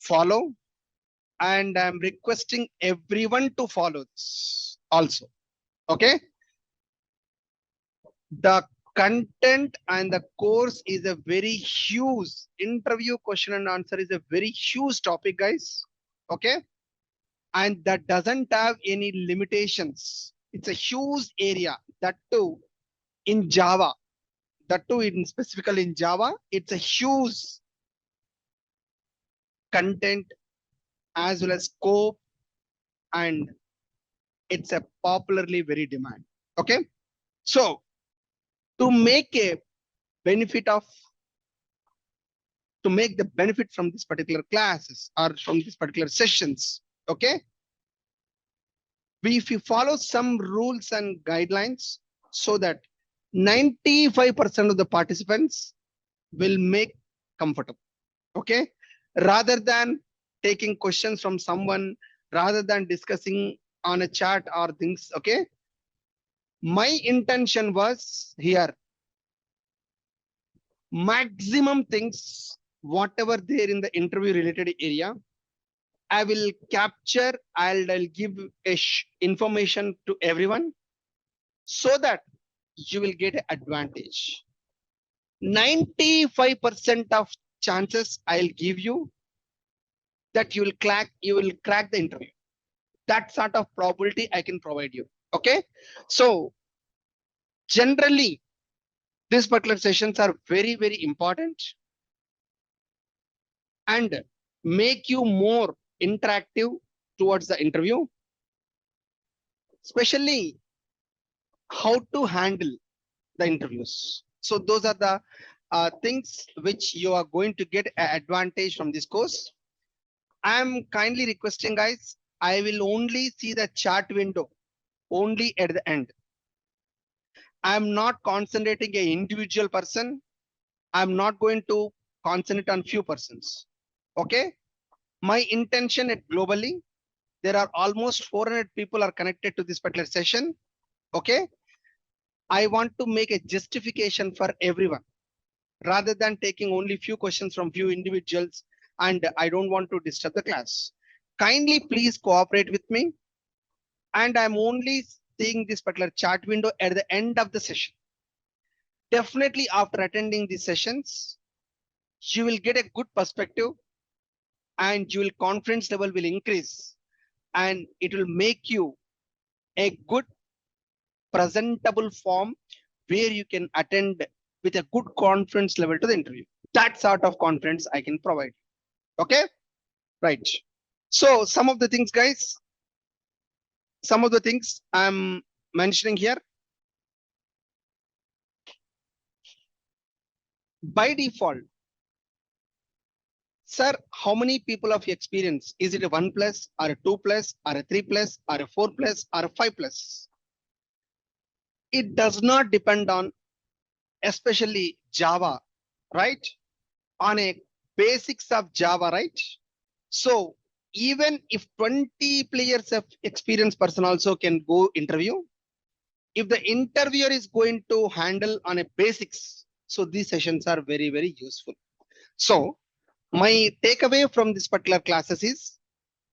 follow, and I'm requesting everyone to follow this also. Okay. The content and the course is a very huge interview question and answer is a very huge topic, guys. Okay. And that doesn't have any limitations. It's a huge area, that too in Java, that too in specifically in Java. It's a huge content as well as scope, and it's a popularly very demand. Okay. So to make a benefit of to make the benefit from this particular classes or from this particular sessions, okay, if you follow some rules and guidelines so that 95% of the participants will make comfortable. Okay, rather than taking questions from someone, rather than discussing on a chat or things. Okay, my intention was here maximum things whatever there in the interview related area, I will capture. I'll give a information to everyone so that you will get an advantage. 95% of chances I'll give you that you will crack the interview. That sort of probability I can provide you. Okay, so generally these particular sessions are very, very important and make you more interactive towards the interview, especially how to handle the interviews. So those are the things which you are going to get an advantage from this course. I'm kindly requesting, guys, I will only see the chat window only at the end. I'm not concentrating an individual person. I'm not going to concentrate on few persons. Okay, my intention at globally, there are almost 400 people are connected to this particular session. Okay, I want to make a justification for everyone rather than taking only few questions from few individuals, and I don't want to disturb the class. Kindly please cooperate with me, and I'm only seeing this particular chat window at the end of the session. Definitely after attending these sessions, you will get a good perspective and your confidence level will increase, and it will make you a good presentable form where you can attend with a good confidence level to the interview. That sort of confidence I can provide. Okay, right. So some of the things, guys, some of the things I'm mentioning here. By default, sir, how many people of experience? Is it a 1+ or a 2+ or a 3+ or a 4+ or a 5+? It does not depend on, especially Java, right? On a basics of Java, right? So even if 20 players of experienced person also can go interview, if the interviewer is going to handle on a basics, so these sessions are very, very useful. So my takeaway from this particular classes is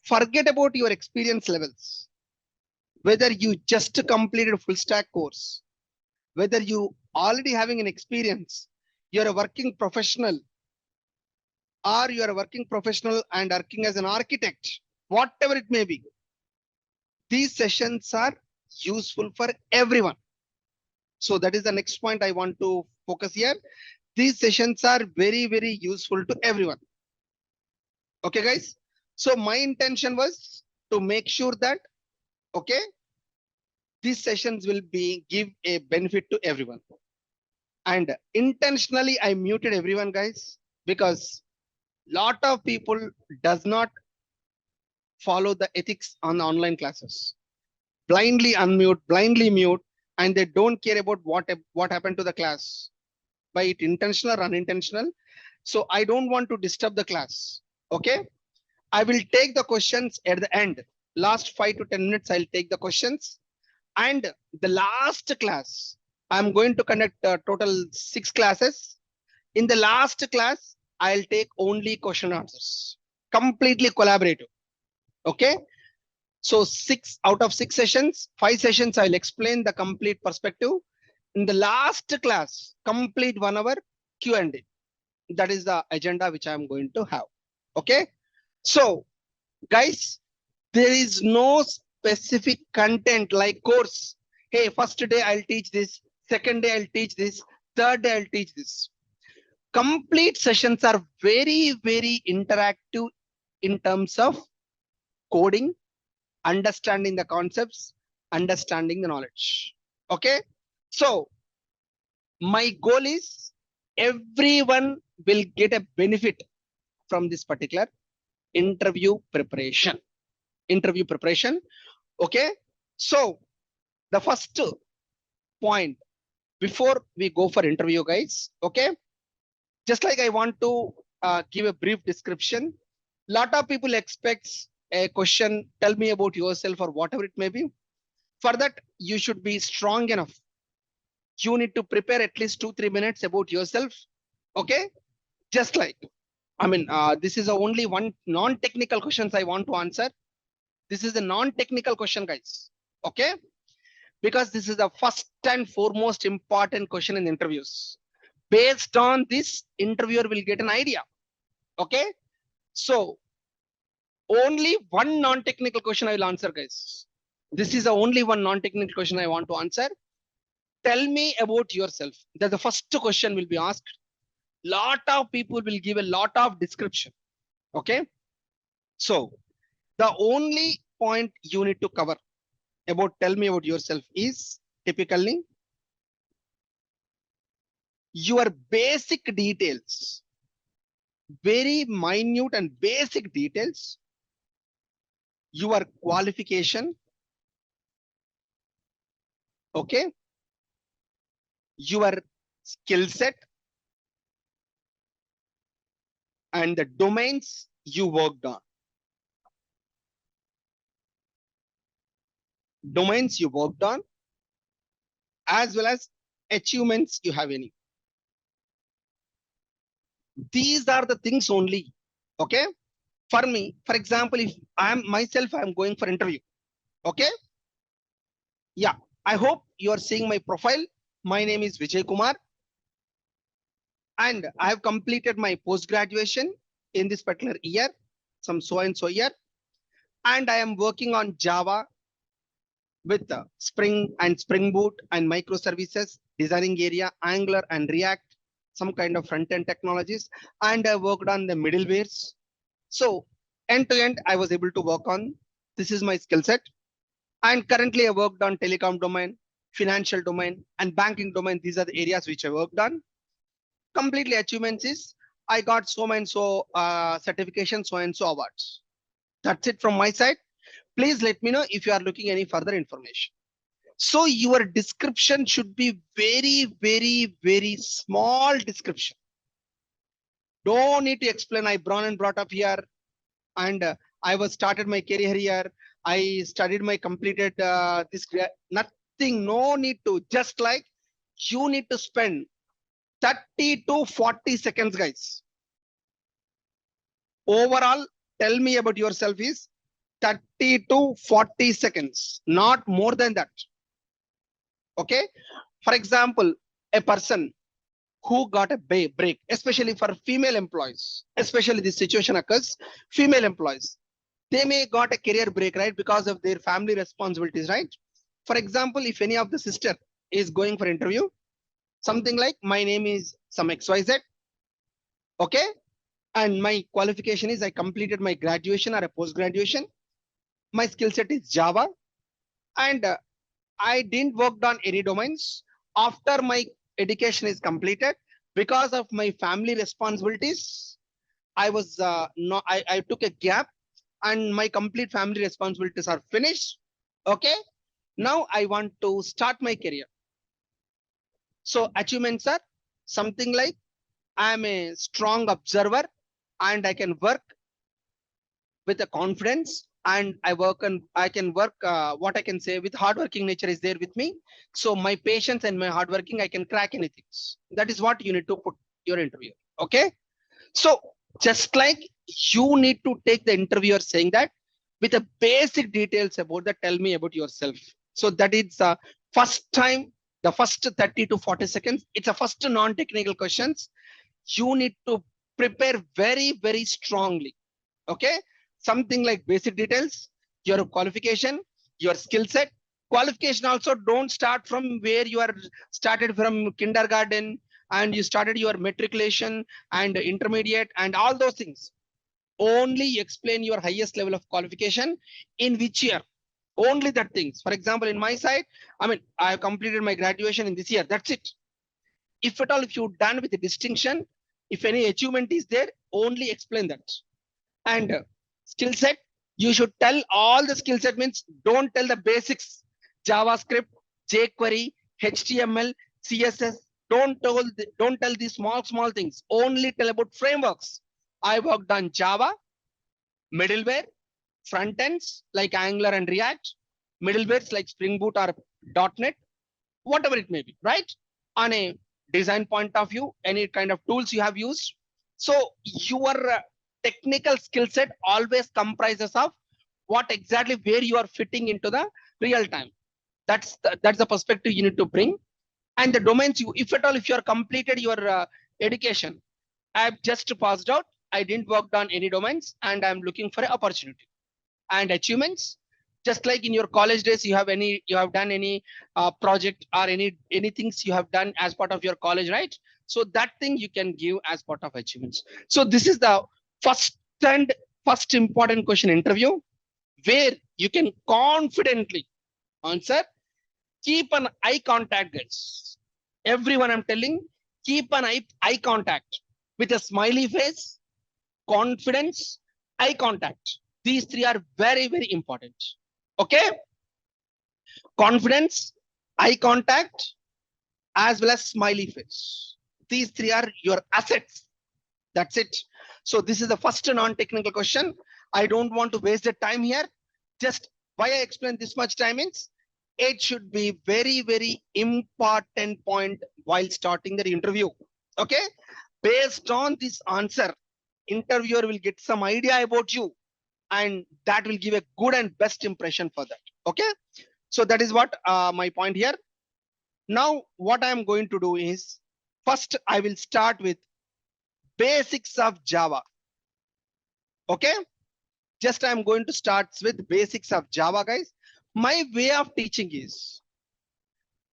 forget about your experience levels. Whether you just completed a full stack course, whether you already having an experience, you're a working professional, or you are a working professional and working as an architect, whatever it may be, these sessions are useful for everyone. So that is the next point I want to focus here. These sessions are very, very useful to everyone. Okay, guys. So my intention was to make sure that, okay, these sessions will give a benefit to everyone. And intentionally, I muted everyone, guys, because lot of people does not follow the ethics on the online classes. Blindly unmute, blindly mute, and they don't care about what happened to the class, by it intentional or unintentional. So I don't want to disturb the class. Okay, I will take the questions at the end. Last 5 to 10 minutes, I'll take the questions. And the last class, I'm going to conduct total 6 classes. In the last class, I'll take only question answers. completely collaborative. Okay. So 6 out of 6 sessions, 5 sessions, I'll explain the complete perspective. In the last class, complete 1 hour Q&A. That is the agenda which I'm going to have. Okay. So guys, there is no specific content like course. Hey, first day I'll teach this, second day I'll teach this, third day I'll teach this. Complete sessions are very, very interactive in terms of coding, understanding the concepts, understanding the knowledge. Okay. So my goal is everyone will get a benefit from this particular interview preparation. Okay. So the first point before we go for interview, guys. Okay. Just like I want to give a brief description. Lot of people expects a question, tell me about yourself or whatever it may be. For that, you should be strong enough. You need to prepare at least 2-3 minutes about yourself. Okay. Just like, I mean, this is only one non-technical questions I want to answer. This is a non-technical question, guys. Okay. Because this is the first and foremost important question in interviews. Based on this, interviewer will get an idea. Okay. So only one non-technical question I will answer, guys. This is the only one non-technical question I want to answer. Tell me about yourself. That the first question will be asked. Lot of people will give a lot of description. Okay. So the only point you need to cover about tell me about yourself is typically your basic details, very minute and basic details, your qualification, okay, your skill set, and the domains you worked on. Domains you worked on, as well as achievements you have any. These are the things only. Okay. For me, for example, if I'm going for interview. Okay. Yeah. I hope you are seeing my profile. My name is Vijay Kumar. And I have completed my post-graduation in this particular year, some so and so year. And I am working on Java with Spring and Spring Boot and microservices, designing area, Angular and React, some kind of front-end technologies. And I worked on the middlewares. So end to end, I was able to work on. This is my skill set. And currently I worked on telecom domain, financial domain, and banking domain. These are the areas which I worked on. Completely achievements is I got so and so certification, so and so awards. That's it from my side. Please let me know if you are looking any further information. So your description should be very, very, very small description. Don't need to explain. I born and brought up here, and I was started my career here. I studied my completed this. Nothing. No need to. Just like you need to spend 30 to 40 seconds, guys. Overall, tell me about yourself is 30 to 40 seconds, not more than that. Okay. For example, a person who got a break, especially for female employees, especially this situation occurs, female employees, they may got a career break, right? Because of their family responsibilities, right? For example, if any of the sister is going for interview, something like my name is some XYZ. Okay. And my qualification is I completed my graduation or a post-graduation. My skill set is Java. And I didn't work on any domains. After my education is completed, because of my family responsibilities, I was I took a gap and my complete family responsibilities are finished. Okay. Now I want to start my career. So achievements are something like I'm a strong observer and I can work with a confidence, and I can work what I can say with hardworking nature is there with me. So my patience and my hardworking, I can crack anything. That is what you need to put your interview. Okay. So just like you need to take the interviewer saying that with a basic details about that, tell me about yourself. So that is first time, the first 30 to 40 seconds, it's a first non-technical questions. You need to prepare very, very strongly. Okay, something like basic details, your qualification, your skill set. Qualification also don't start from where you are started from kindergarten and you started your matriculation and intermediate and all those things. Only explain your highest level of qualification in which year. Only that things. For example, in my side, I mean, I have completed my graduation in this year. That's it. If at all, if you done with a distinction, if any achievement is there, only explain that. And skill set, you should tell all the skill set means don't tell the basics, JavaScript, jQuery, HTML, CSS. Don't tell these small things. Only tell about frameworks. I worked on Java, middleware, front ends like Angular and React, middlewares like Spring Boot or .NET, whatever it may be, right? On a design point of view, any kind of tools you have used. So your technical skill set always comprises of what exactly where you are fitting into the real time. That's the perspective you need to bring. And the domains you, if at all, if you are completed your education, I've just passed out. I didn't work on any domains and I'm looking for an opportunity. And achievements, just like in your college days, you have done any project or any things you have done as part of your college, right? So that thing you can give as part of achievements. So this is the first important question interview where you can confidently answer. Keep an eye contact, guys. Everyone I'm telling, keep an eye contact with a smiley face, confidence, eye contact. These three are very, very important. Okay. Confidence, eye contact, as well as smiley face. These three are your assets. That's it. So this is the first non-technical question. I don't want to waste the time here. Just why I explain this much time means it should be very, very important point while starting the interview. Okay. Based on this answer, interviewer will get some idea about you and that will give a good and best impression for that. Okay. So that is what my point here. Now, what I am going to do is first I will start with basics of Java. Okay. Just I'm going to start with basics of Java, guys. My way of teaching is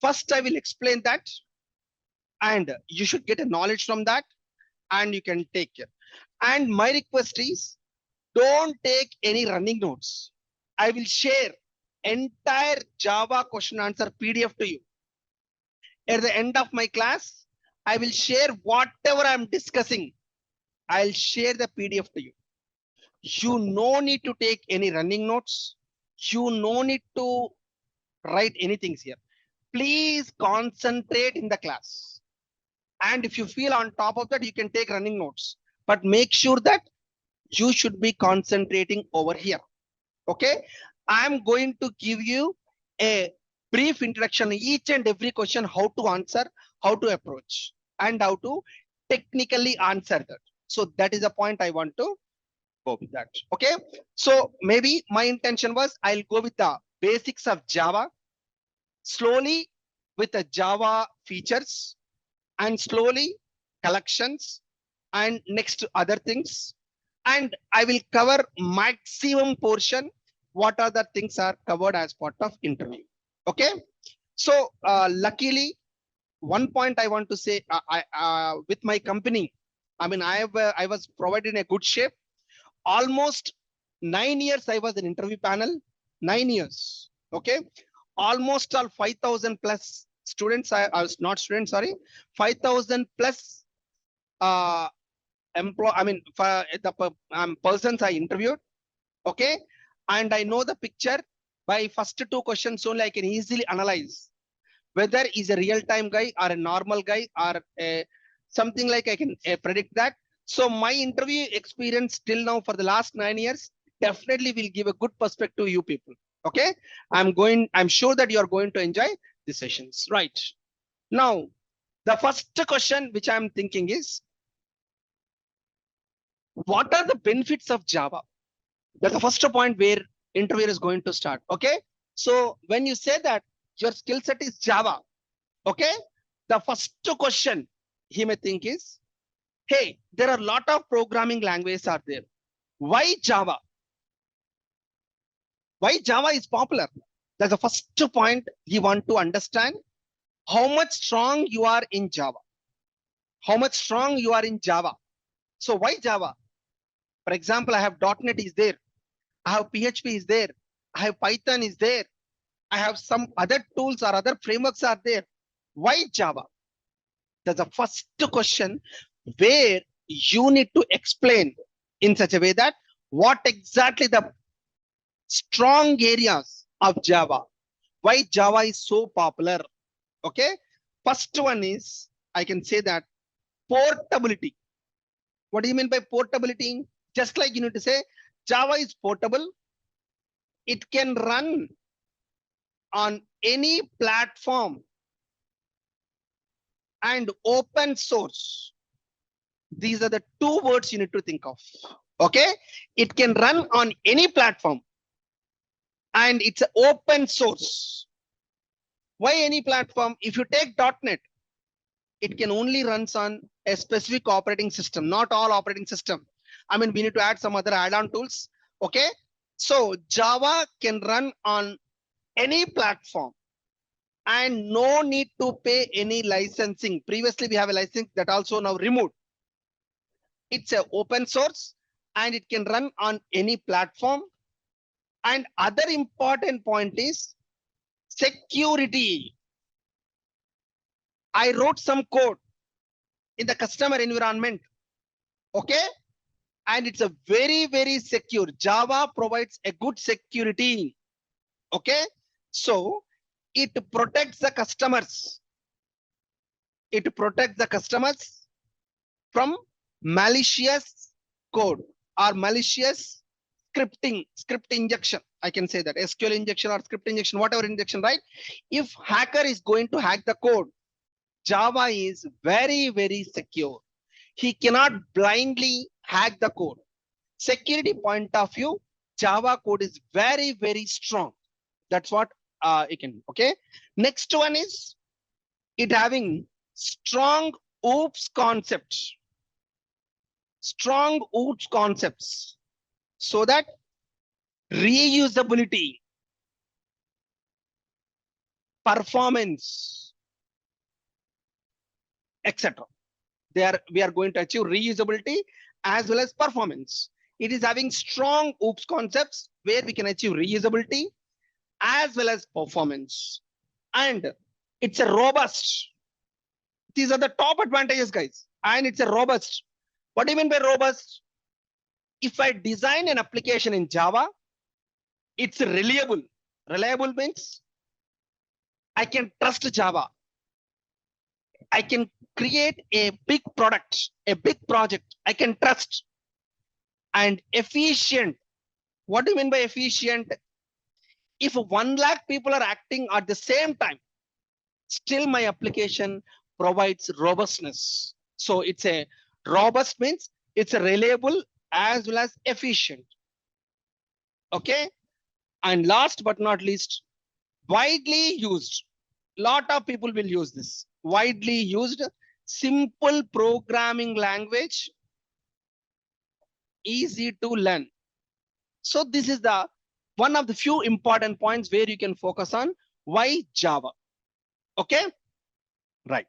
first I will explain that and you should get a knowledge from that and you can take it. And my request is don't take any running notes. I will share entire Java question answer PDF to you. At the end of my class, I will share whatever I'm discussing. I'll share the PDF to you. You no need to take any running notes. You no need to write anything here. Please concentrate in the class. And if you feel on top of that, you can take running notes. But make sure that you should be concentrating over here. Okay. I'm going to give you a brief introduction, each and every question, how to answer, how to approach, and how to technically answer that. So that is the point I want to go with that. Okay. So maybe my intention was I'll go with the basics of Java, slowly with the Java features, and slowly collections, and next other things. And I will cover maximum portion. What are the things are covered as part of interview. Okay. So luckily, one point I want to say, with my company, I mean, I was provided in a good shape. Almost 9 years I was an interview panel, 9 years. Okay. Almost all 5,000 plus students, I was not students, sorry, 5,000 plus persons I interviewed. Okay. And I know the picture by first two questions only I can easily analyze whether he's a real-time guy or a normal guy or something like I can predict that. So my interview experience till now for the last 9 years definitely will give a good perspective to you people. Okay. I'm sure that you are going to enjoy the sessions. Right. Now, the first question which I'm thinking is, What are the benefits of Java? That's the first point where interviewer is going to start. Okay. So when you say that your skill set is Java, okay, the first question he may think is, hey, there are a lot of programming languages are there. Why Java? Why Java is popular? That's the first point you want to understand. How much strong you are in Java. How much strong you are in Java. So why Java? For example, I have .NET is there. I have PHP is there. I have Python is there. I have some other tools or other frameworks are there. Why Java? That's the first question where you need to explain in such a way that what exactly the strong areas of Java. Why Java is so popular. Okay. First one is, I can say that portability. What do you mean by portability? Just like you need to say, Java is portable. It can run on any platform and open source. These are the two words you need to think of. Okay. It can run on any platform and it's open source. Why any platform? If you take .NET, it can only runs on a specific operating system, not all operating system. I mean, we need to add some other add-on tools. Okay. So Java can run on any platform and no need to pay any licensing. Previously, we have a license that also now removed. It's an open source and it can run on any platform. And other important point is security. I wrote some code in the customer environment. Okay. And it's a very, very secure. Java provides a good security. Okay. So it protects the customers. It protects the customers from malicious code or malicious script injection. I can say that SQL injection or script injection, whatever injection, right? If hacker is going to hack the code, Java is very, very secure. He cannot blindly hack the code. Security point of view, Java code is very, very strong. That's what it can. Okay. Next one is it having strong OOPS concepts. Strong OOPS concepts. So that reusability, performance, etc. We are going to achieve reusability as well as performance. It is having strong OOPS concepts where we can achieve reusability as well as performance. And it's a robust. These are the top advantages, guys. And it's a robust. What do you mean by robust? If I design an application in Java, it's reliable. Reliable means I can trust Java. I can create a big product, a big project. I can trust. And efficient. What do you mean by efficient? If 1 lakh people are acting at the same time, still my application provides robustness. So it's a robust means it's a reliable as well as efficient. Okay. And last but not least, widely used. Lot of people will use this. Widely used, simple programming language, easy to learn. So this is the one of the few important points where you can focus on. Why Java? Okay. Right.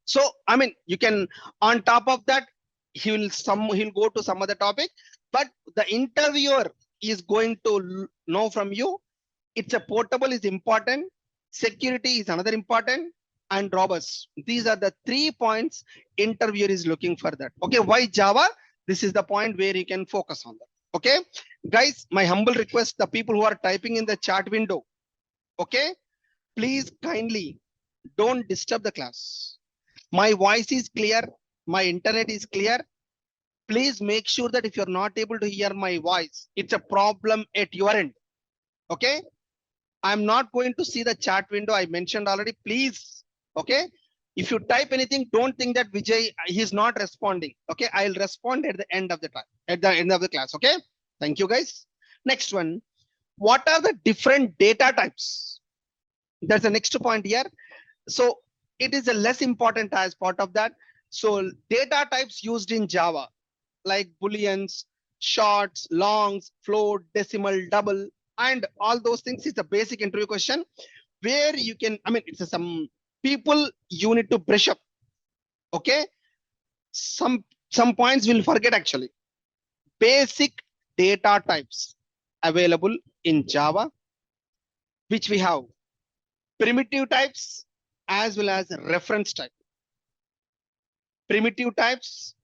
So, I mean, you can, on top of that, he'll go to some other topic, but the interviewer is going to know from you. It's a portable is important. Security is another important, and robust. These are the 3 points interviewer is looking for that. Okay. Why Java? This is the point where you can focus on that. Okay. Guys, my humble request, the people who are typing in the chat window. Okay. Please kindly don't disturb the class. My voice is clear. My internet is clear. Please make sure that if you're not able to hear my voice, it's a problem at your end. Okay. I'm not going to see the chat window. I mentioned already, please. Okay. If you type anything, don't think that Vijay, he's not responding. Okay. I'll respond at the end of the time. at the end of the class. Okay. Thank you guys. Next one. What are the different data types? That's the next point here. So it is a less important as part of that. So data types used in Java, like booleans, shorts, longs, float, decimal, double, and all those things is a basic interview question where you can, I mean, it's some people you need to brush up. Okay. Some points will forget actually. Basic data types available in Java, which we have primitive types as well as reference type. Primitive types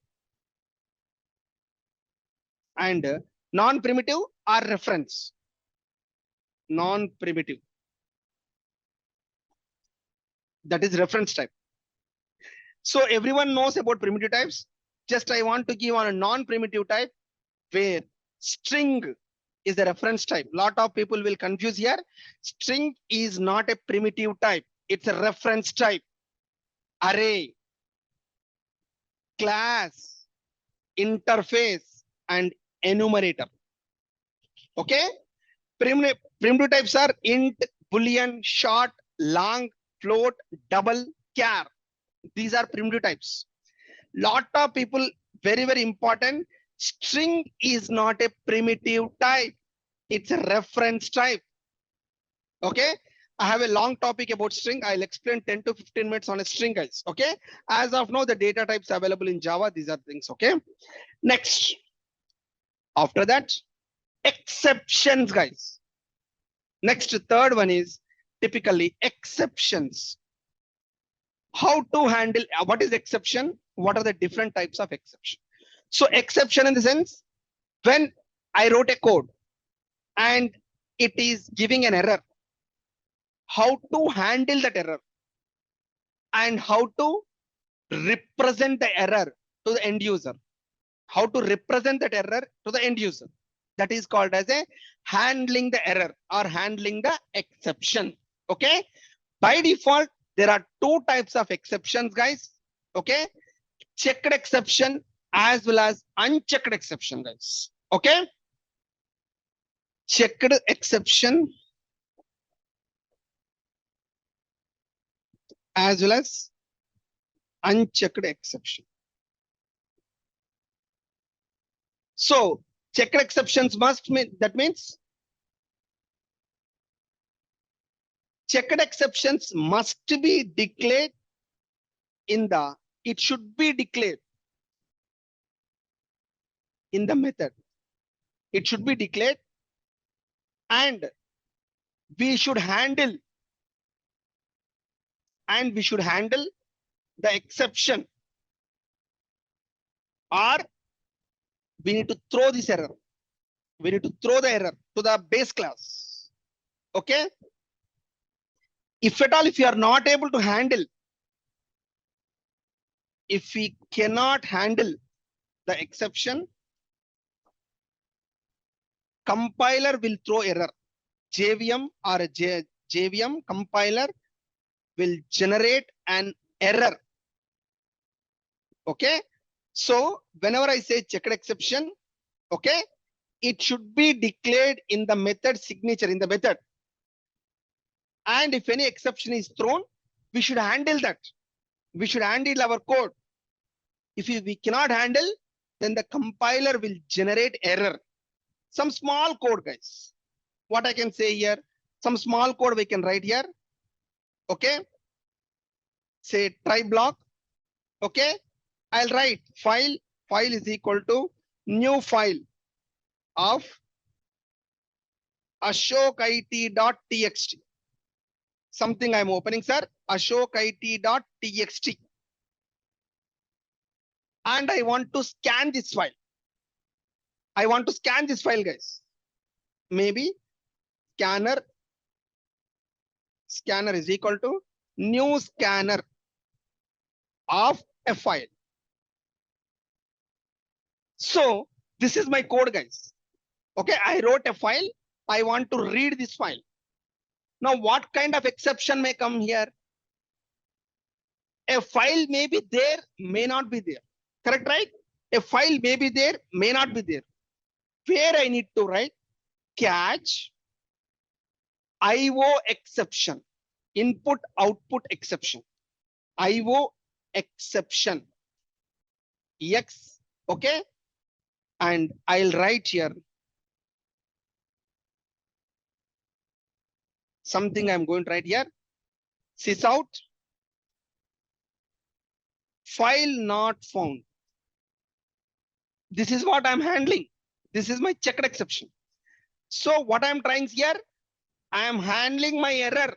and non-primitive or reference. Non-primitive. That is reference type. So everyone knows about primitive types. Just I want to give on a non-primitive type where string is the reference type. Lot of people will confuse here. String is not a primitive type. It's a reference type. Array, class, interface, and enumerator. Okay. Primitive types are int, boolean, short, long, float, double, char. These are primitive types. Lot of people, very, very important. String is not a primitive type. It's a reference type. Okay. I have a long topic about string. I'll explain 10 to 15 minutes on a string, guys. Okay. As of now, the data types available in Java, these are things. Okay. Next. After that, exceptions, guys. Next, third one is typically exceptions. How to handle, what is exception? What are the different types of exception? So exception in the sense, when I wrote a code and it is giving an error, how to handle that error and how to represent the error to the end user. How to represent that error to the end user. That is called as a handling the error or handling the exception. Okay. By default, there are two types of exceptions, guys. Okay. Checked exception as well as unchecked exception, guys. Okay. Checked exception as well as unchecked exception. So checked exceptions must mean, that means checked exceptions must be declared in the, it should be declared in the method. It should be declared and we should handle the exception, or we need to throw this error. We need to throw the error to the base class. Okay. If at all, if you are not able to handle, if we cannot handle the exception, compiler will throw error. JVM or a JVM compiler will generate an error. Okay. So whenever I say checked exception, okay, it should be declared in the method signature in the method. And if any exception is thrown, we should handle that. We should handle our code. If we cannot handle, then the compiler will generate error. Some small code, guys. What I can say here, some small code we can write here. Okay. Say try block. Okay. I'll write file is equal to new file of ashokit.txt. Something I'm opening, sir. ashokit.txt. And I want to scan this file. I want to scan this file, guys. Maybe scanner is equal to new scanner of a file. So this is my code, guys. Okay, I wrote a file. I want to read this file. Now, what kind of exception may come here? A file may be there, may not be there. Correct, right? A file may be there, may not be there. Where I need to write catch IO exception, input output exception, IO exception, X, okay? And I'll write here something I'm going to write here. Sysout file not found. This is what I'm handling. This is my checked exception. So what I'm trying here, I am handling my error.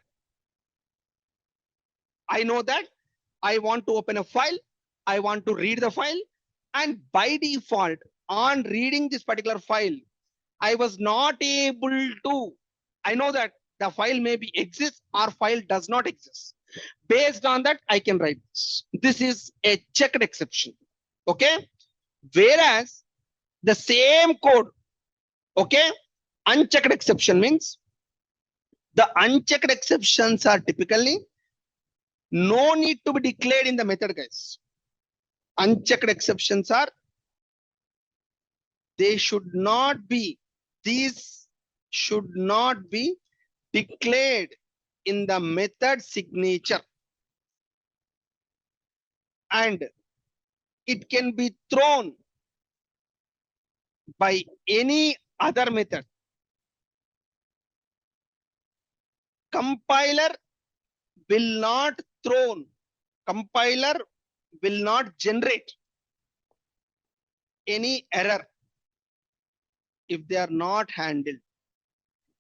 I know that I want to open a file. I want to read the file. And by default, on reading this particular file, I was not able to, I know that the file maybe exists or file does not exist. Based on that, I can write this. This is a checked exception. Okay. Whereas the same code, okay, unchecked exception means the unchecked exceptions are typically no need to be declared in the method, guys. Unchecked exceptions are, they should not be, these should not be declared in the method signature. And it can be thrown by any other method. Compiler will not thrown, compiler will not generate any error if they are not handled.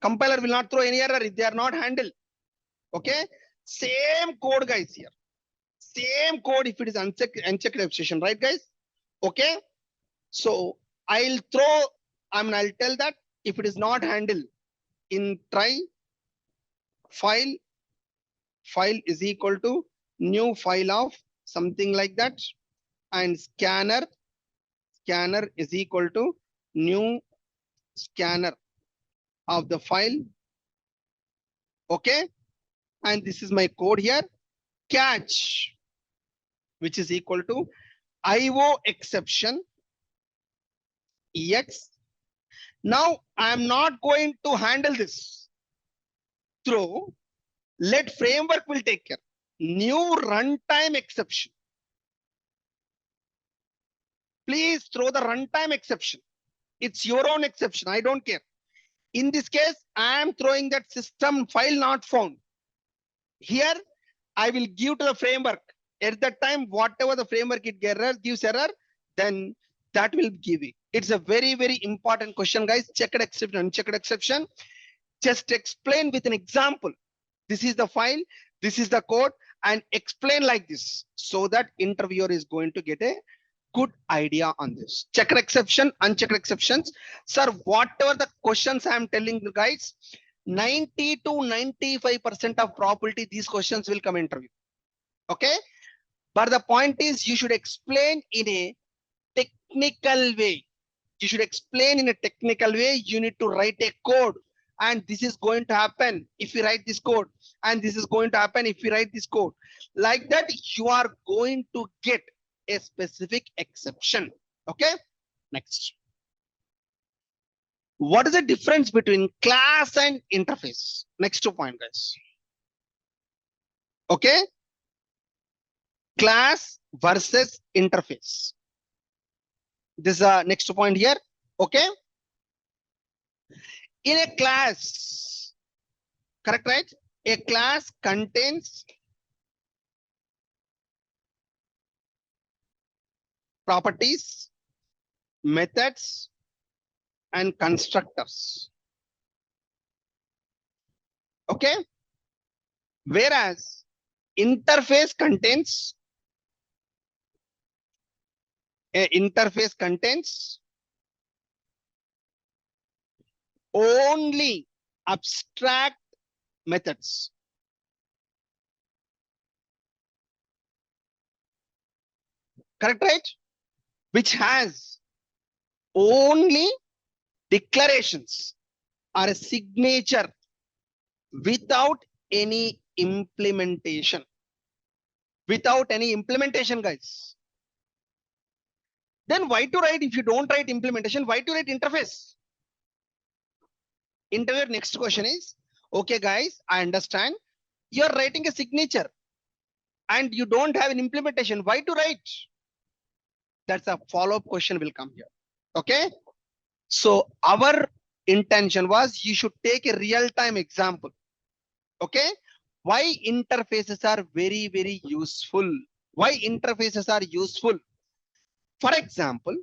Compiler will not throw any error if they are not handled. Okay, same code, guys, here. Same code if it is unchecked exception, right, guys? Okay, so I'll tell that if it is not handled in try file is equal to new file of something like that, and scanner is equal to new scanner of the file. Okay, and this is my code here, catch, which is equal to IO exception X. Now I'm not going to handle this through, let framework will take care. New runtime exception. Please throw the runtime exception. It's your own exception. I don't care. In this case, I am throwing that system file not found. Here, I will give to the framework. At that time, whatever the framework it gives error, then that will give it. It's a very, very important question, guys. Checked exception, unchecked exception. Just explain with an example. This is the file, this is the code, and explain like this so that interviewer is going to get a good idea on this. Checked exception, unchecked exceptions. Sir, whatever the questions I am telling you guys, 90 to 95% of probability these questions will come interview. Okay, but the point is you should explain in a technical way. You should explain in a technical way. You need to write a code, and this is going to happen if you write this code, and this is going to happen if you write this code. Like that, you are going to get a specific exception. Okay, next. What is the difference between class and interface? Next point, guys. Okay, class versus interface. This is a next point here. Okay, in a class, correct, right? A class contains properties, methods, and constructors. Okay, whereas interface contains only abstract methods. Correct, right? Which has only declarations or a signature without any implementation. Without any implementation, guys. Then why to write, if you don't write implementation, why to write interface? Interviewer next question is, okay guys, I understand you're writing a signature and you don't have an implementation. Why to write? That's a follow-up question will come here. Okay. So our intention was you should take a real-time example. Okay. Why interfaces are very, very useful? Why interfaces are useful? For example,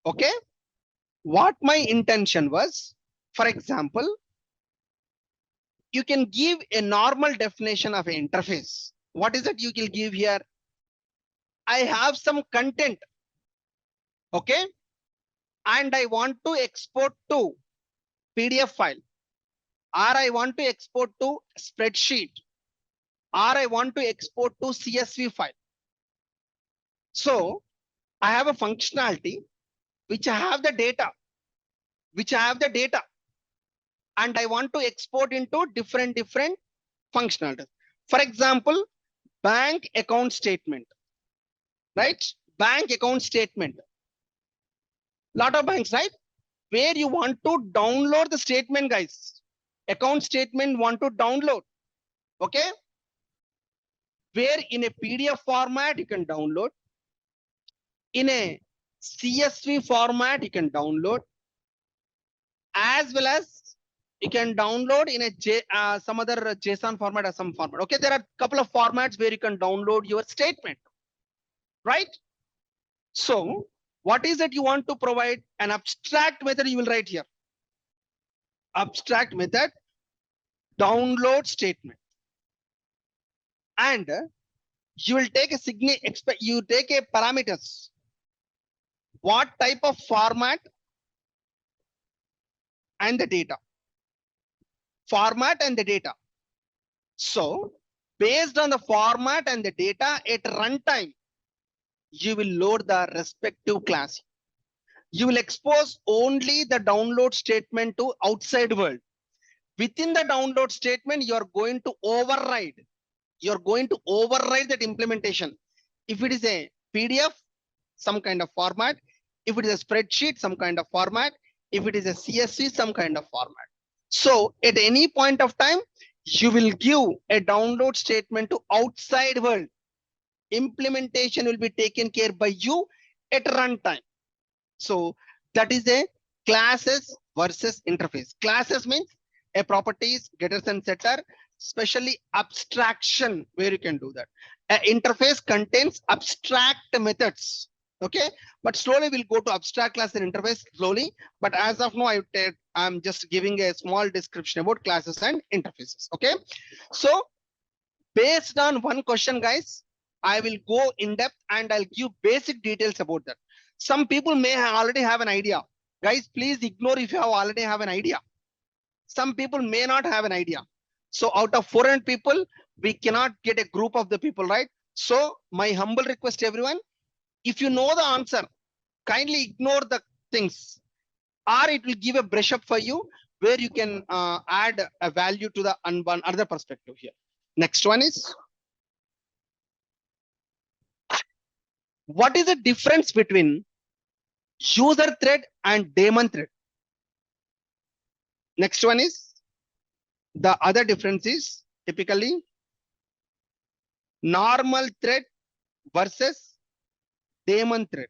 okay, what my intention was, for example, you can give a normal definition of an interface. What is it you will give here? I have some content, okay, and I want to export to PDF file, or I want to export to spreadsheet, or I want to export to CSV file. So I have a functionality which I have the data, and I want to export into different functionalities. For example, bank account statement, right? Bank account statement. Lot of banks, right? Where you want to download the statement, guys. Account statement want to download, okay? Where in a PDF format you can download, in a CSV format you can download, as well as you can download in a some other JSON format or some format. Okay, there are a couple of formats where you can download your statement, right? So what is it you want to provide? An abstract method you will write here. Abstract method, download statement. And you will take you take a parameters. What type of format and the data. Format and the data. So based on the format and the data at runtime, you will load the respective class. You will expose only the download statement to outside world. Within the download statement, you are going to override. You're going to override that implementation. If it is a PDF, some kind of format. If it is a spreadsheet, some kind of format. If it is a CSV, some kind of format. So at any point of time, you will give a download statement to outside world. Implementation will be taken care by you at runtime. So that is a classes versus interface. Classes means a properties, getters and setter, especially abstraction where you can do that. An interface contains abstract methods. Okay, but slowly we'll go to abstract class and interface slowly. But as of now, I'm just giving a small description about classes and interfaces. Okay, so based on one question, guys, I will go in depth and I'll give basic details about that. Some people may already have an idea. Guys, please ignore if you have already have an idea. Some people may not have an idea. So out of 400 people, we cannot get a group of the people, right? So my humble request, everyone, if you know the answer, kindly ignore the things, or it will give a brush up for you where you can add a value to the other perspective here. Next one is, what is the difference between user thread and daemon thread? Next one is, the other difference is typically normal thread versus daemon thread.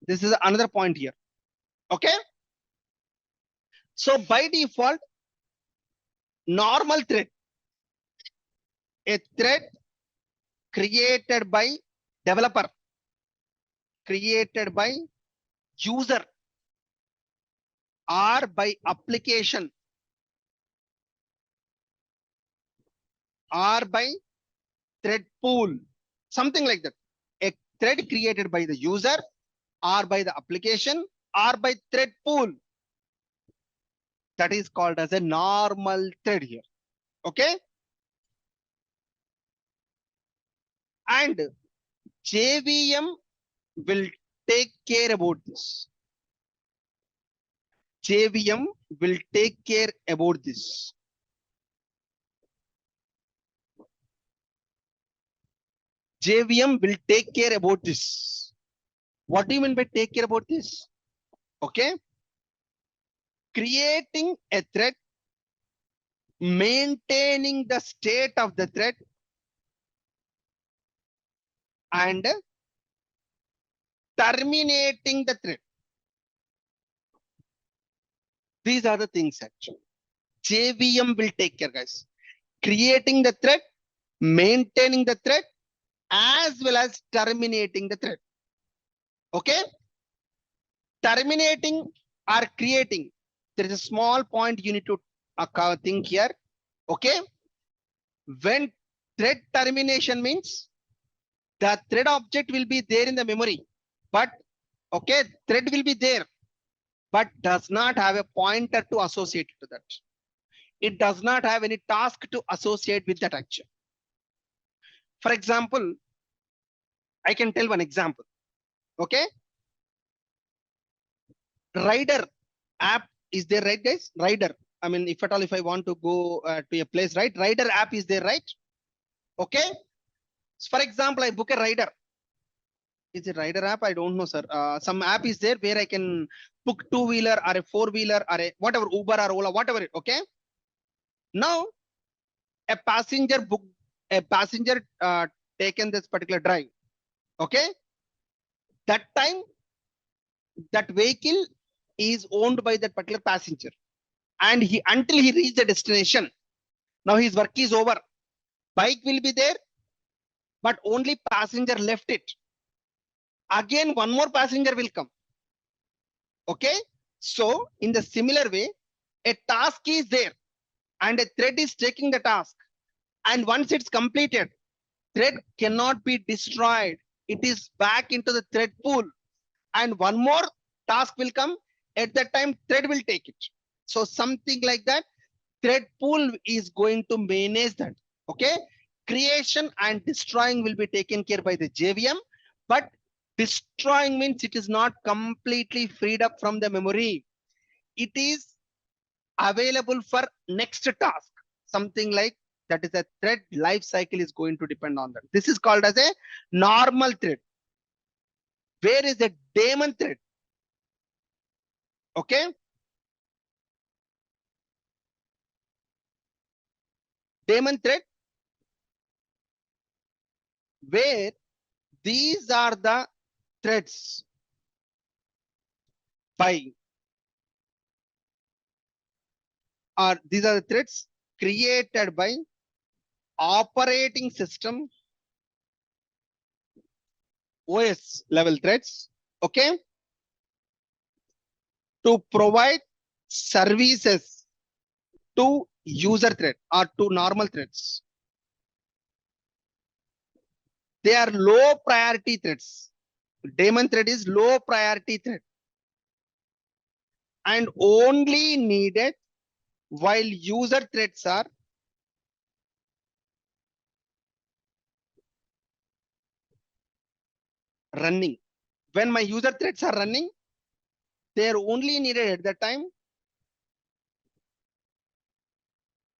This is another point here. Okay. So by default, normal thread, a thread created by developer, created by user, or by application, or by thread pool, something like that. A thread created by the user, or by the application, or by thread pool. That is called as a normal thread here. Okay. And JVM will take care about this. JVM will take care about this. JVM will take care about this. What do you mean by take care about this? Okay. Creating a thread, maintaining the state of the thread, and terminating the thread. These are the things actually. JVM will take care, guys. Creating the thread, maintaining the thread, as well as terminating the thread. Okay. Terminating or creating. There is a small point you need to think here. Okay. When thread termination means the thread object will be there in the memory, but okay, thread will be there, but does not have a pointer to associate to that. It does not have any task to associate with that action. For example, I can tell one example. Okay. Rider app is there, right, guys? Rider. I mean, if at all, if I want to go to a place, right? Rider app is there, right? Okay. So for example, I book a rider. Is it rider app? I don't know, sir. Some app is there where I can book two-wheeler or a four-wheeler or a whatever, Uber or Ola, whatever. Okay. Now, a passenger taken this particular drive. Okay. That time, that vehicle is owned by that particular passenger, and he until he reaches the destination. Now his work is over. Bike will be there, but only passenger left it. Again, one more passenger will come. Okay. So in the similar way, a task is there and a thread is taking the task. And once it's completed, thread cannot be destroyed. It is back into the thread pool. And one more task will come. At that time, thread will take it. So something like that, thread pool is going to manage that. Okay. Creation and destroying will be taken care by the JVM, but destroying means it is not completely freed up from the memory. It is available for next task. Something like that is a thread life cycle is going to depend on that. This is called as a normal thread. Where is the daemon thread? Okay. Daemon thread, where these are the threads by, or these are the threads created by operating system OS level threads. Okay. To provide services to user thread or to normal threads. They are low priority threads. Daemon thread is low priority thread and only needed while user threads are running. When my user threads are running, they are only needed at that time.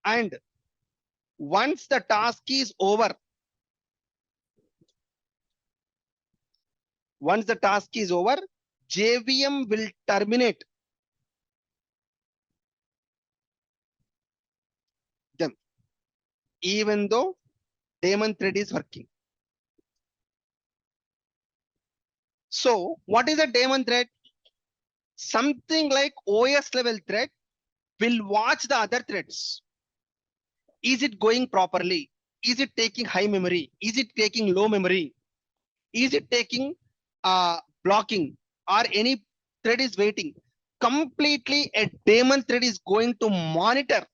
And once the task is over, JVM will terminate them, even though daemon thread is working. So what is a daemon thread? Something like OS level thread will watch the other threads. Is it going properly? Is it taking high memory? Is it taking low memory? Is it taking blocking, or any thread is waiting? Completely a daemon thread is going to monitor.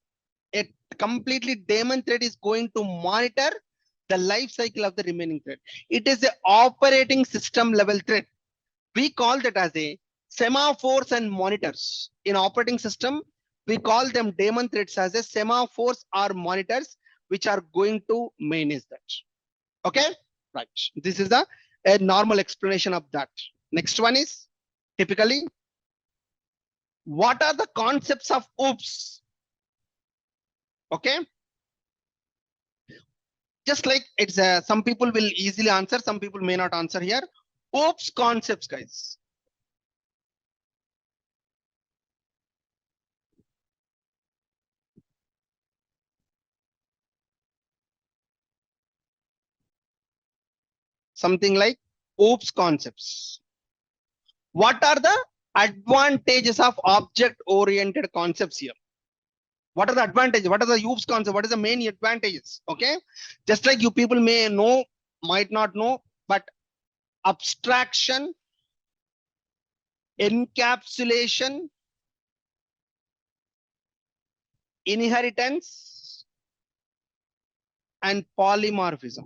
A completely daemon thread is going to monitor the life cycle of the remaining thread. It is a operating system level thread. We call that as a semaphores and monitors. In operating system, we call them daemon threads as a semaphores or monitors, which are going to manage that. Okay, right. This is a normal explanation of that. Next one is typically, what are the concepts of OOPS? Okay. Just like it's some people will easily answer, some people may not answer here. Oops concepts, guys. Something like oops concepts. What are the advantages of object oriented concepts here? What are the advantages? What are the oops concept? What is the main advantages? Okay, just like you people may know, might not know, but abstraction, encapsulation, inheritance, and polymorphism.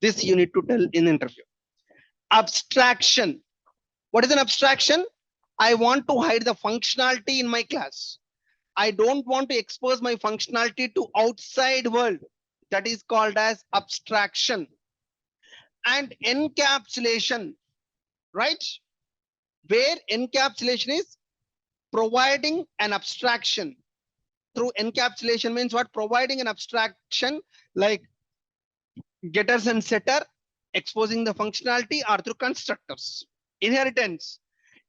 This you need to tell in interview. Abstraction. What is an abstraction? I want to hide the functionality in my class. I don't want to expose my functionality to outside world. That is called as abstraction. And encapsulation, right? Where encapsulation is providing an abstraction. Through encapsulation means what? Providing an abstraction like getters and setter, exposing the functionality, or through constructors. Inheritance,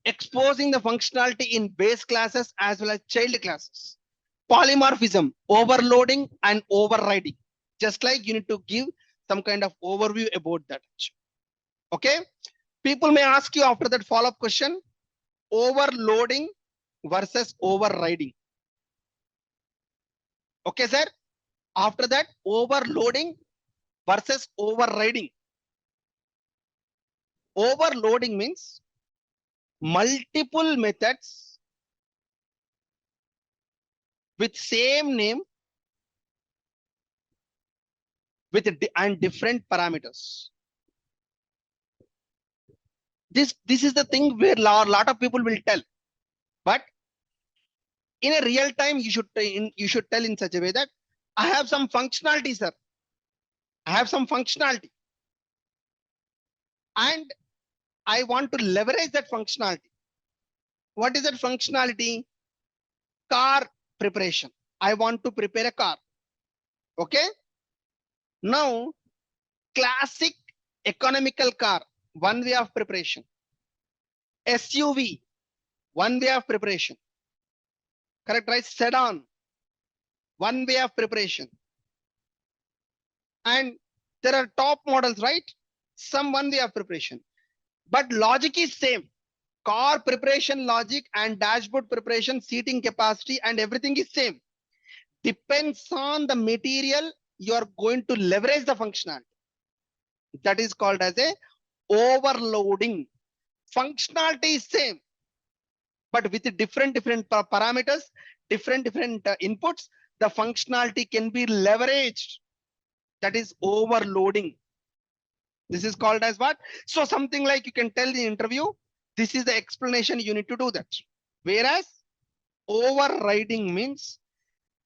exposing the functionality in base classes as well as child classes. Polymorphism, overloading and overriding. Just like you need to give some kind of overview about that. Okay. People may ask you after that follow-up question, overloading versus overriding. Okay, sir. After that, overloading versus overriding. Overloading means multiple methods with same name with and different parameters. This is the thing where a lot of people will tell, but in a real time you should tell in such a way that I have some functionality, sir. I have some functionality, and I want to leverage that functionality. What is that functionality? Car preparation. I want to prepare a car. Okay. Now, classic economical car, one way of preparation. SUV, one way of preparation. Correct, right? Sedan, one way of preparation. And there are top models, right? Some one way of preparation. But logic is same. Car preparation logic and dashboard preparation, seating capacity, and everything is same. Depends on the material you are going to leverage the functionality. That is called as a overloading. Functionality is same, but with different parameters, different inputs, the functionality can be leveraged. That is overloading. This is called as what? So something like you can tell the interview, this is the explanation you need to do that. Whereas overriding means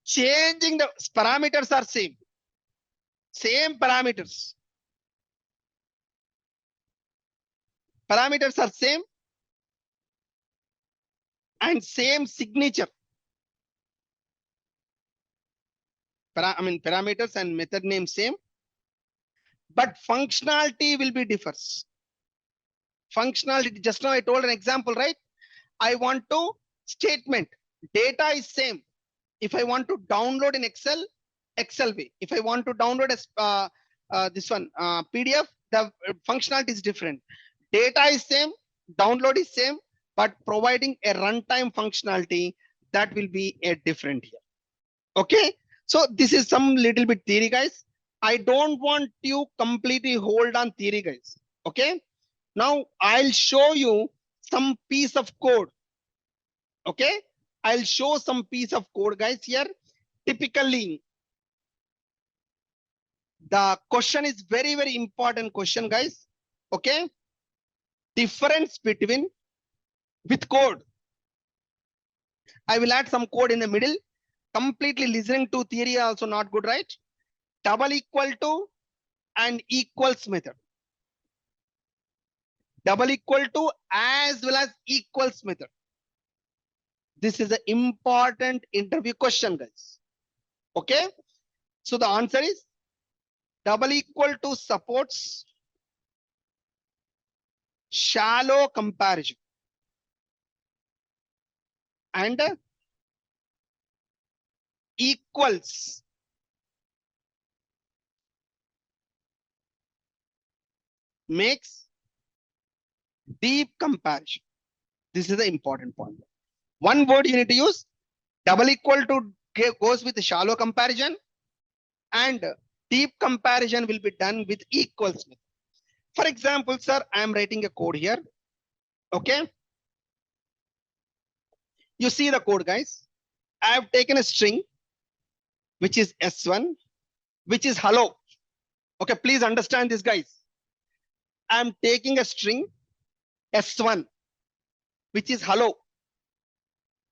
changing the parameters are same. Same parameters. Parameters are same and same signature. Parameters and method name same, but functionality will be differs. Functionality, just now I told an example, right? I want to statement, data is same. If I want to download in Excel way. If I want to download this one PDF, the functionality is different. Data is same, download is same, but providing a runtime functionality, that will be a different here. Okay, so this is some little bit theory, guys. I don't want you completely hold on theory, guys. Okay, now I'll show you some piece of code. Okay, I'll show some piece of code, guys. Here, typically, the question is very important question, guys. Okay, difference between with code. I will add some code in the middle. Completely listening to theory also not good, right? Double equal to and equals method. Double equal to as well as equals method. This is an important interview question, guys. Okay, so the answer is double equal to supports shallow comparison and equals makes deep comparison. This is the important point. One word you need to use, double equal to goes with shallow comparison and deep comparison will be done with equals. For example, sir, I am writing a code here. Okay. You see the code, guys. I have taken a string, which is S1, which is hello. Okay, please understand this, guys. I am taking a string S1, which is hello.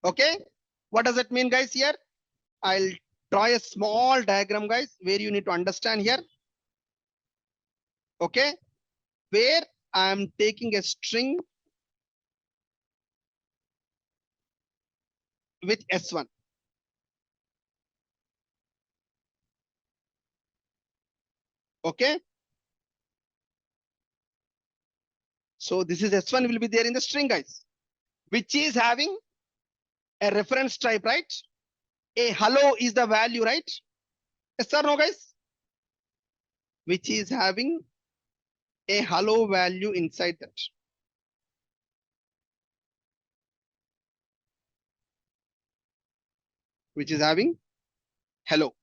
Okay. What does it mean, guys? Here, I'll draw a small diagram, guys, where you need to understand here. Okay. Where I'm taking a string with S1. Okay. So this is S1 will be there in the string, guys, which is having a reference type, right? A hello is the value, right? Yes or no, guys? Which is having a hello value inside that. Which is having hello.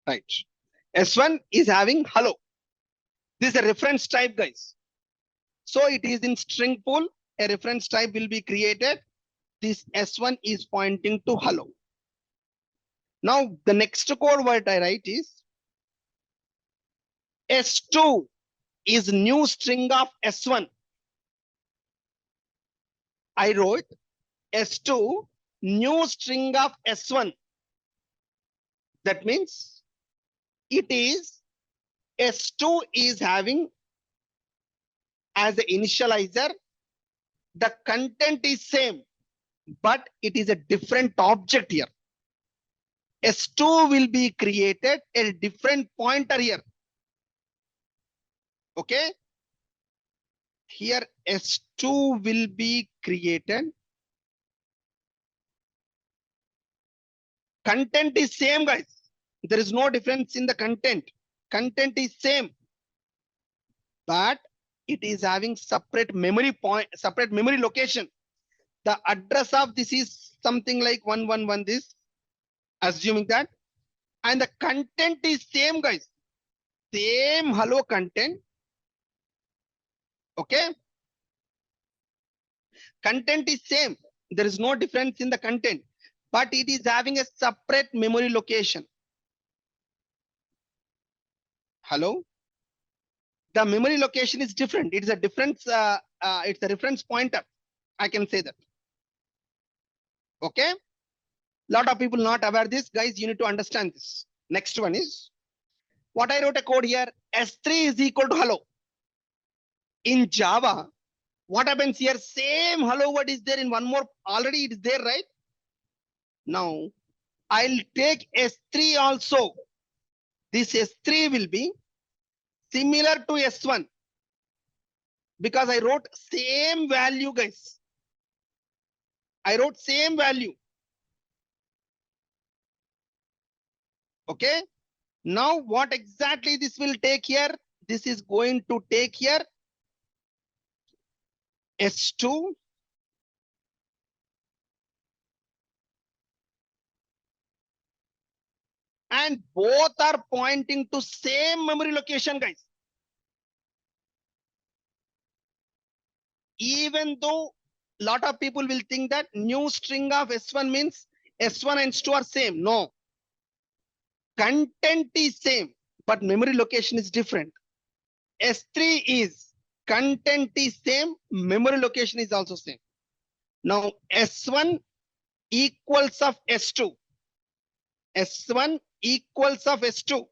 Right. S1 is having hello. This is a reference type, guys. So it is in string pool. A reference type will be created. This S1 is pointing to hello. Now the next code what I write is S2 is new string of S1. I wrote S2 new string of S1. That means it is S2 is having as the initializer, the content is same, but it is a different object here. S2 will be created a different pointer here. Okay. Here S2 will be created. Content is same, guys. There is no difference in the content. Content is same, but it is having separate memory point, separate memory location. The address of this is something like 111 this, assuming that, and the content is same, guys. Same hello content. Okay. Content is same. There is no difference in the content, but it is having a separate memory location. Hello. The memory location is different. It is a difference. It's a reference pointer. I can say that. Okay. Lot of people not aware this, guys. You need to understand this. Next one is what I wrote a code here. S3 is equal to hello. In Java, what happens here? Same hello word is there in one more. Already it is there, right? Now I'll take S3 also. This S3 will be similar to S1 because I wrote same value, guys. I wrote same value. Okay. Now what exactly this will take here? This is going to take here S2 and both are pointing to same memory location, guys. Even though a lot of people will think that new string of S1 means S1 and S2 are same. No. Content is same, but memory location is different. S3 is content is same, memory location is also same. Now S1 equals of S2. S1 equals of S2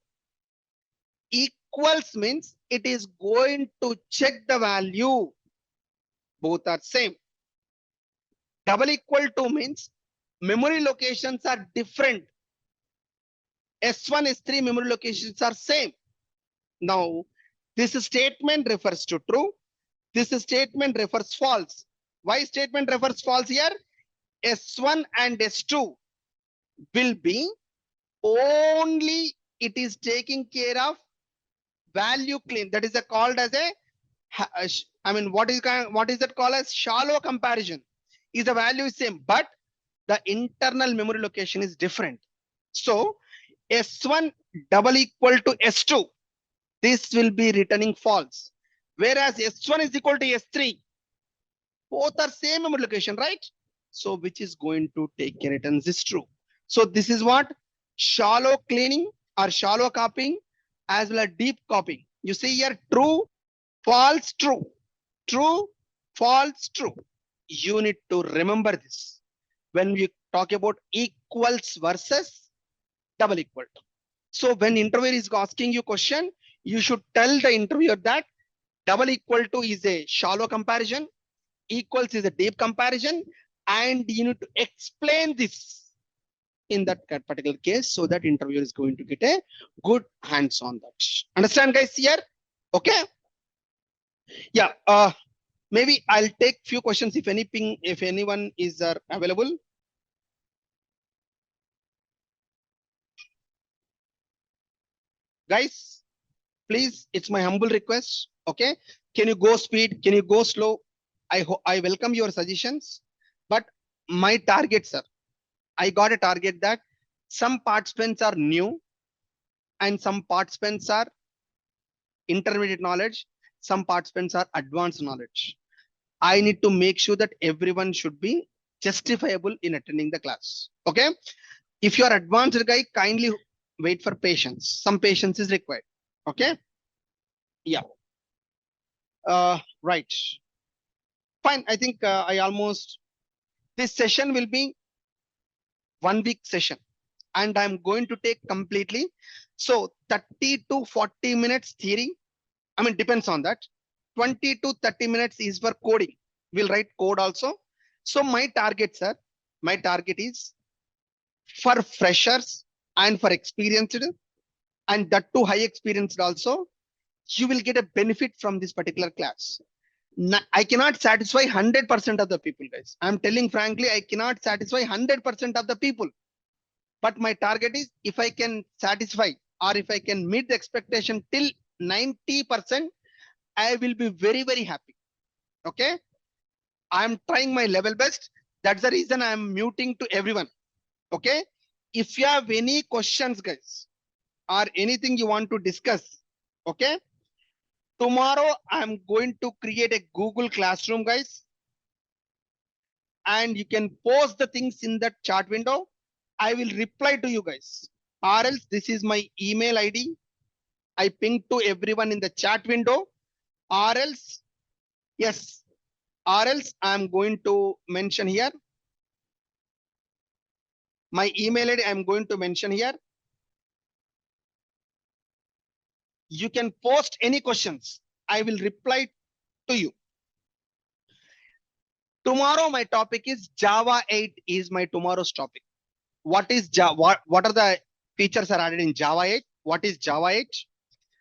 equals means it is going to check the value. Both are same. Double equal to means memory locations are different. S1, S3 memory locations are same. Now, this statement refers to true. This statement refers false. Why statement refers false here? S1 and S2 will be only it is taking care of value clean. That is called as a, I mean, what is that called as shallow comparison? Is the value is same, but the internal memory location is different. So S1 double equal to S2. This will be returning false. Whereas S1 is equal to S3. Both are same memory location, right? So which is going to take care returns is true. So this is what shallow cleaning or shallow copying as well as deep copying. You see here true, false, true, true, false, true. You need to remember this when we talk about equals versus double equal to. So when interviewer is asking you question, you should tell the interviewer that double equal to is a shallow comparison, equals is a deep comparison, and you need to explain this in that particular case so that interviewer is going to get a good hands on that. Understand guys here? Okay. Yeah. Maybe I'll take few questions if anyone is available. Guys, please, it's my humble request. Okay. Can you go speed? Can you go slow? I welcome your suggestions, but my target, sir, I got a target that some participants are new and some participants are intermediate knowledge, some participants are advanced knowledge. I need to make sure that everyone should be justifiable in attending the class. Okay. If you are advanced guy, kindly wait for patience. Some patience is required. Okay. Yeah. Right. Fine. I think I almost, this session will be 1 week session and I'm going to take completely. So 30 to 40 minutes theory. I mean, depends on that. 20 to 30 minutes is for coding. We'll write code also. So my target, sir, my target is for freshers and for experienced, and that too high experienced also, you will get a benefit from this particular class. I cannot satisfy 100% of the people, guys. I'm telling frankly, I cannot satisfy 100% of the people. But my target is if I can satisfy or if I can meet the expectation till 90%, I will be very, very happy. Okay. I'm trying my level best. That's the reason I'm muting to everyone. Okay. If you have any questions, guys, or anything you want to discuss, okay, tomorrow I'm going to create a Google Classroom, guys, and you can post the things in that chat window. I will reply to you guys, or else this is my email ID. I ping to everyone in the chat window, or else, yes, or else I'm going to mention here. My email ID I'm going to mention here. You can post any questions. I will reply to you. Tomorrow my topic is Java 8 is my tomorrow's topic. What is Java? What are the features are added in Java 8? What is Java 8?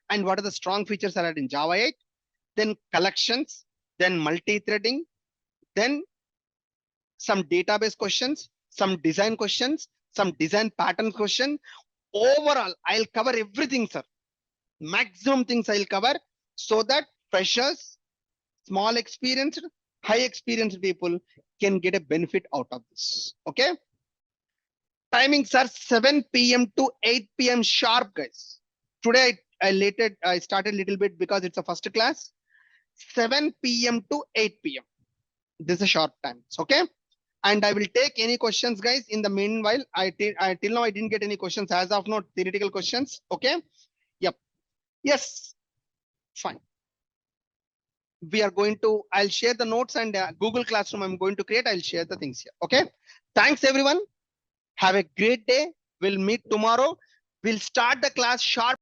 And what are the strong features are added in Java 8? Then collections, then multi-threading, then some database questions, some design questions, some design pattern question. Overall, I'll cover everything, sir. Maximum things I'll cover so that freshers, small experienced, high experienced people can get a benefit out of this. Okay. Timings are 7 p.m. to 8 p.m. sharp, guys. Today I started a little bit because it's a first class. 7 p.m. to 8 p.m. This is a sharp time. Okay. And I will take any questions, guys. In the meanwhile, till now I didn't get any questions as of now, theoretical questions. Okay. Yep. Yes. Fine. We are going to, I'll share the notes and Google Classroom I'm going to create. I'll share the things here. Okay. Thanks, everyone. Have a great day. We'll meet tomorrow. We'll start the class sharp.